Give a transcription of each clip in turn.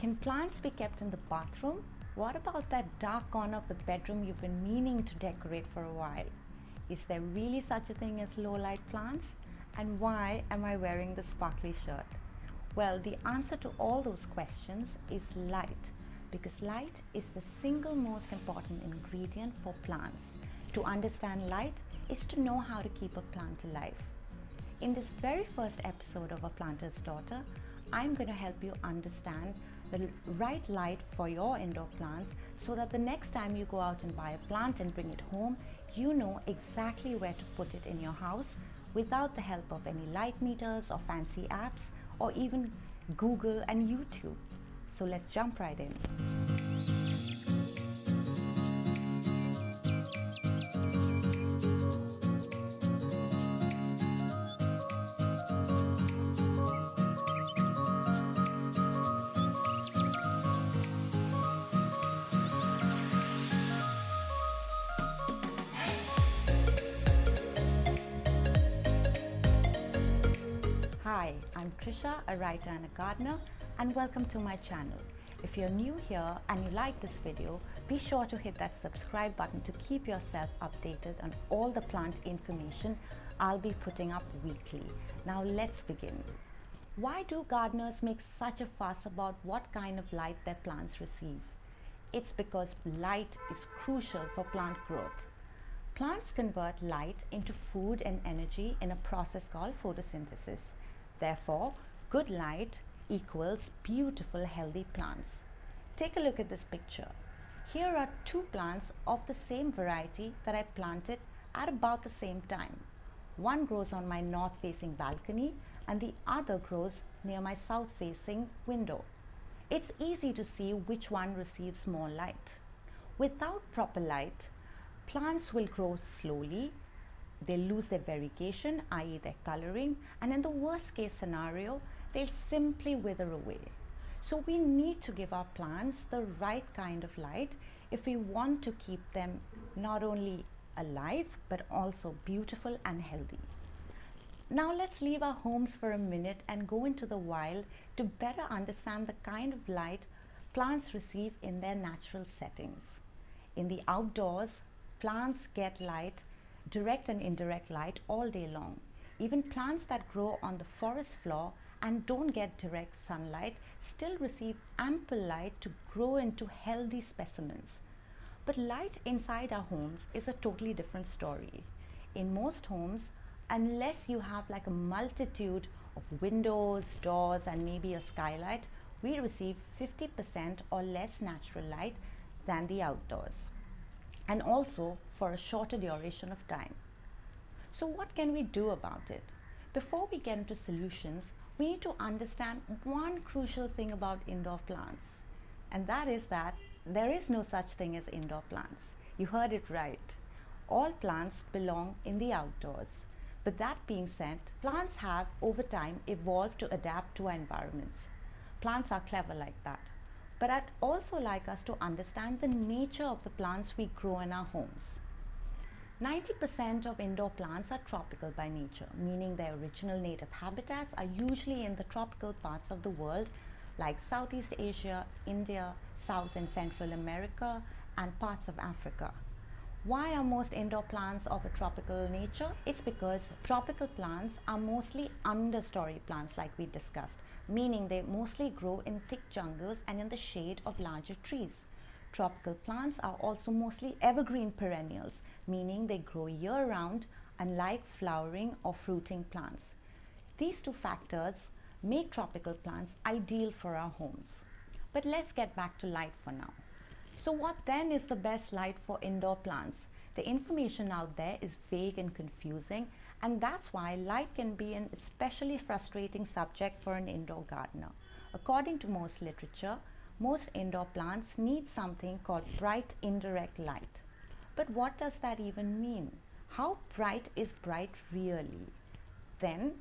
Can plants be kept in the bathroom? What about that dark corner of the bedroom you've been meaning to decorate for a while? Is there really such a thing as low light plants? And why am I wearing this sparkly shirt? Well, the answer to all those questions is light, because light is the single most important ingredient for plants. To understand light is to know how to keep a plant alive. In this very first episode of A Planter's Daughter, I'm going to help you understand the right light for your indoor plants so that the next time you go out and buy a plant and bring it home, you know exactly where to put it in your house without the help of any light meters or fancy apps or even Google and YouTube. So let's jump right in. Hi, I'm Trisha, a writer and a gardener, and welcome to my channel. If you're new here and you like this video, be sure to hit that subscribe button to keep yourself updated on all the plant information I'll be putting up weekly. Now let's begin. Why do gardeners make such a fuss about what kind of light their plants receive? It's because light is crucial for plant growth. Plants convert light into food and energy in a process called photosynthesis. Therefore, good light equals beautiful, healthy plants. Take a look at this picture. Here are two plants of the same variety that I planted at about the same time. One grows on my north-facing balcony and the other grows near my south-facing window. It's easy to see which one receives more light. Without proper light, plants will grow slowly. They'll lose their variegation, i.e. their coloring, and in the worst case scenario, they'll simply wither away. So we need to give our plants the right kind of light if we want to keep them not only alive, but also beautiful and healthy. Now let's leave our homes for a minute and go into the wild to better understand the kind of light plants receive in their natural settings. In the outdoors, plants get light, direct and indirect light, all day long. Even plants that grow on the forest floor and don't get direct sunlight still receive ample light to grow into healthy specimens. But light inside our homes is a totally different story. In most homes, unless you have like a multitude of windows, doors, and maybe a skylight, we receive 50% or less natural light than the outdoors, and also for a shorter duration of time. So what can we do about it? Before we get into solutions, we need to understand one crucial thing about indoor plants, and that is that there is no such thing as indoor plants. You heard it right. All plants belong in the outdoors. But that being said, plants have over time evolved to adapt to our environments. Plants are clever like that. But I'd also like us to understand the nature of the plants we grow in our homes. 90% of indoor plants are tropical by nature, meaning their original native habitats are usually in the tropical parts of the world like Southeast Asia, India, South and Central America, and parts of Africa. Why are most indoor plants of a tropical nature? It's because tropical plants are mostly understory plants like we discussed, meaning they mostly grow in thick jungles and in the shade of larger trees. Tropical plants are also mostly evergreen perennials, meaning they grow year-round, unlike flowering or fruiting plants. These two factors make tropical plants ideal for our homes. But let's get back to light for now. So what then is the best light for indoor plants? The information out there is vague and confusing, and that's why light can be an especially frustrating subject for an indoor gardener. According to most literature, most indoor plants need something called bright indirect light. But what does that even mean? How bright is bright really? Then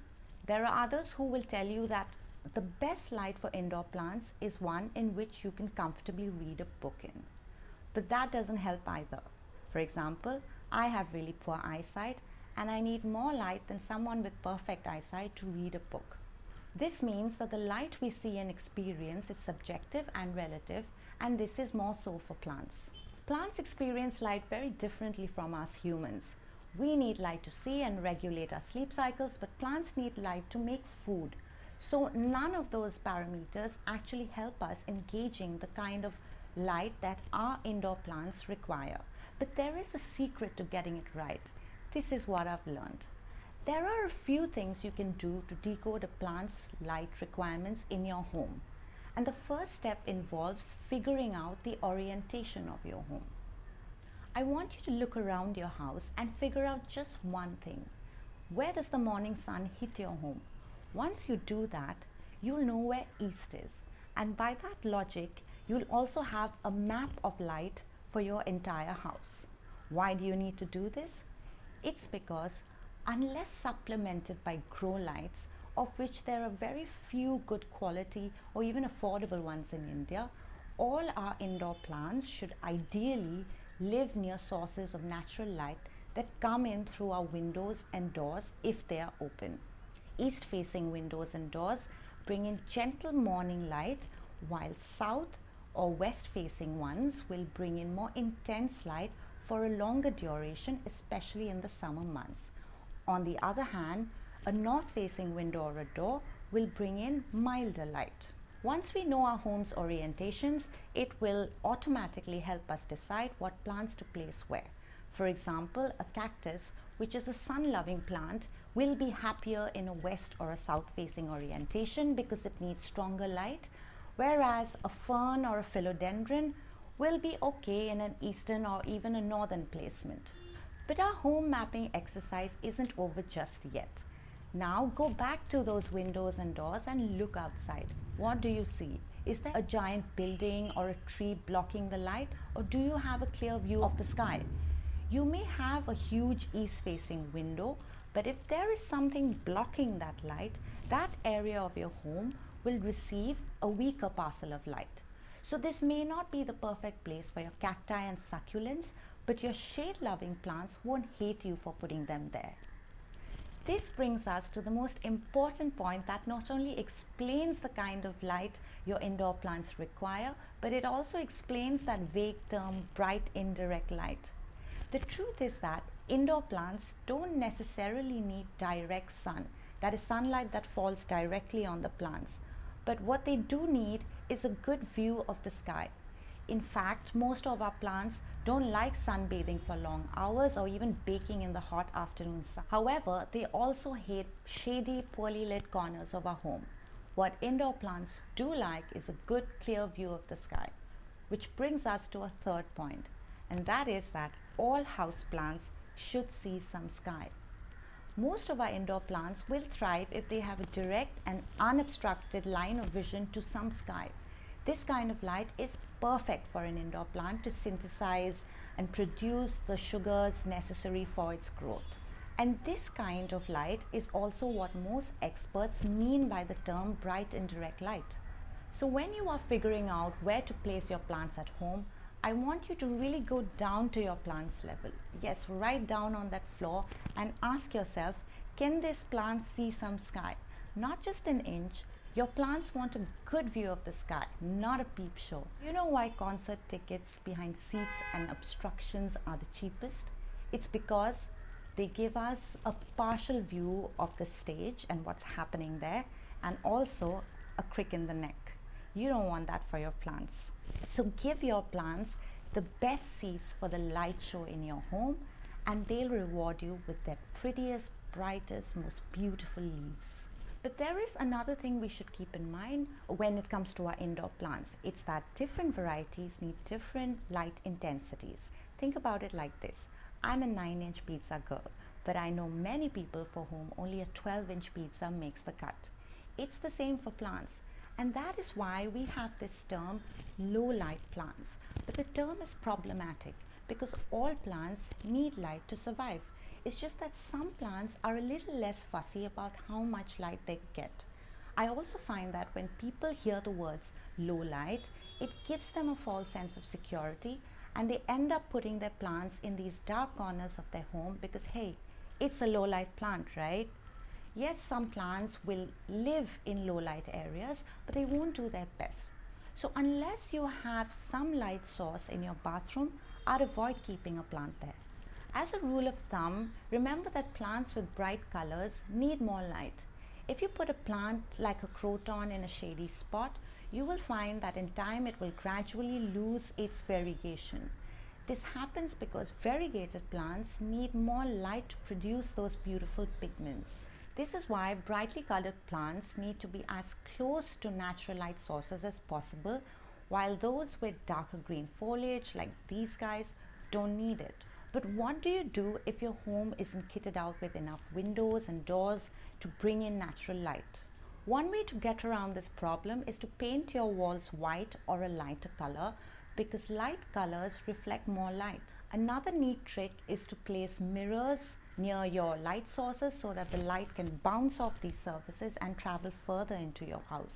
there are others who will tell you that the best light for indoor plants is one in which you can comfortably read a book in. But that doesn't help either. For example, I have really poor eyesight and I need more light than someone with perfect eyesight to read a book. This means that the light we see and experience is subjective and relative, and this is more so for plants. Plants experience light very differently from us humans. We need light to see and regulate our sleep cycles, but plants need light to make food. So none of those parameters actually help us in gauging the kind of light that our indoor plants require. But there is a secret to getting it right. This is what I've learned. There are a few things you can do to decode a plant's light requirements in your home. And the first step involves figuring out the orientation of your home. I want you to look around your house and figure out just one thing. Where does the morning sun hit your home? Once you do that, you'll know where east is. And by that logic, you'll also have a map of light for your entire house. Why do you need to do this? It's because unless supplemented by grow lights, of which there are very few good quality or even affordable ones in India, all our indoor plants should ideally live near sources of natural light that come in through our windows and doors if they are open. East facing windows and doors bring in gentle morning light, while south or west facing ones will bring in more intense light for a longer duration, especially in the summer months. On the other hand, a north facing window or a door will bring in milder light. Once we know our home's orientations, it will automatically help us decide what plants to place where. For example, a cactus, which is a sun-loving plant, will be happier in a west or a south-facing orientation because it needs stronger light, whereas a fern or a philodendron will be okay in an eastern or even a northern placement. But our home mapping exercise isn't over just yet. Now go back to those windows and doors and look outside. What do you see? Is there a giant building or a tree blocking the light, or do you have a clear view of the sky? You may have a huge east-facing window, but if there is something blocking that light, that area of your home will receive a weaker parcel of light. So this may not be the perfect place for your cacti and succulents, but your shade-loving plants won't hate you for putting them there. This brings us to the most important point that not only explains the kind of light your indoor plants require, but it also explains that vague term, bright indirect light. The truth is that indoor plants don't necessarily need direct sun, that is sunlight that falls directly on the plants. But what they do need is a good view of the sky. In fact, most of our plants don't like sunbathing for long hours or even baking in the hot afternoon sun. However, they also hate shady, poorly lit corners of our home. What indoor plants do like is a good, clear view of the sky. Which brings us to a third point, and that is that all house plants should see some sky. Most of our indoor plants will thrive if they have a direct and unobstructed line of vision to some sky. This kind of light is perfect for an indoor plant to synthesize and produce the sugars necessary for its growth. And this kind of light is also what most experts mean by the term bright indirect light. So when you are figuring out where to place your plants at home, I want you to really go down to your plant's level. Yes, right down on that floor and ask yourself, can this plant see some sky? Not just an inch. Your plants want a good view of the sky, not a peep show. You know why concert tickets behind seats and obstructions are the cheapest? It's because they give us a partial view of the stage and what's happening there, and also a crick in the neck. You don't want that for your plants. So give your plants the best seats for the light show in your home, and they'll reward you with their prettiest, brightest, most beautiful leaves. But there is another thing we should keep in mind when it comes to our indoor plants. It's that different varieties need different light intensities. Think about it like this. I'm a 9-inch pizza girl, but I know many people for whom only a 12-inch pizza makes the cut. It's the same for plants. And that is why we have this term low light plants. But the term is problematic because all plants need light to survive. It's just that some plants are a little less fussy about how much light they get. I also find that when people hear the words low light, it gives them a false sense of security, and they end up putting their plants in these dark corners of their home because, hey, it's a low light plant, right? Yes, some plants will live in low light areas, but they won't do their best. So unless you have some light source in your bathroom, I'd avoid keeping a plant there. As a rule of thumb, remember that plants with bright colors need more light. If you put a plant like a croton in a shady spot, you will find that in time it will gradually lose its variegation. This happens because variegated plants need more light to produce those beautiful pigments. This is why brightly colored plants need to be as close to natural light sources as possible, while those with darker green foliage like these guys don't need it. But what do you do if your home isn't kitted out with enough windows and doors to bring in natural light? One way to get around this problem is to paint your walls white or a lighter color, because light colors reflect more light. Another neat trick is to place mirrors near your light sources so that the light can bounce off these surfaces and travel further into your house.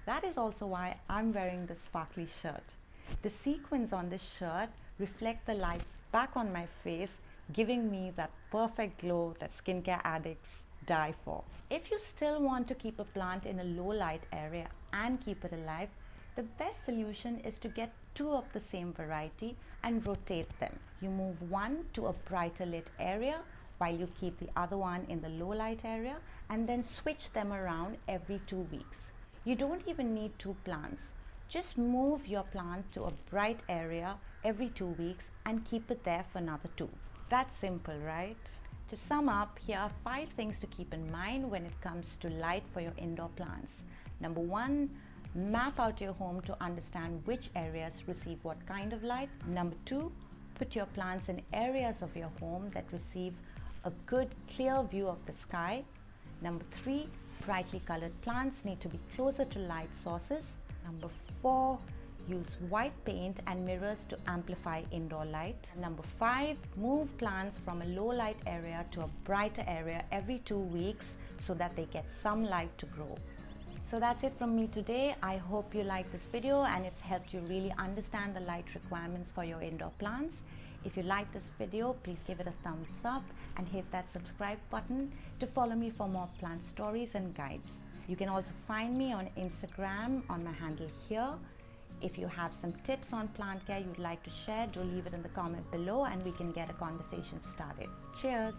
That is also why I'm wearing this sparkly shirt. The sequins on this shirt reflect the light back on my face, giving me that perfect glow that skincare addicts die for. If you still want to keep a plant in a low light area and keep it alive, the best solution is to get two of the same variety and rotate them. You move one to a brighter lit area while you keep the other one in the low light area, and then switch them around every 2 weeks. You don't even need two plants. Just move your plant to a bright area every 2 weeks and keep it there for another two. That's simple, right? To sum up, here are 5 things to keep in mind when it comes to light for your indoor plants. Number 1, map out your home to understand which areas receive what kind of light. Number 2, put your plants in areas of your home that receive a good clear view of the sky. Number 3, brightly colored plants need to be closer to light sources. Number 4, use white paint and mirrors to amplify indoor light. Number 5, move plants from a low light area to a brighter area every 2 weeks so that they get some light to grow. So that's it from me today. I hope you liked this video and it's helped you really understand the light requirements for your indoor plants. If you like this video, please give it a thumbs up and hit that subscribe button to follow me for more plant stories and guides. You can also find me on Instagram on my handle here. If you have some tips on plant care you'd like to share, do leave it in the comment below and we can get a conversation started. Cheers!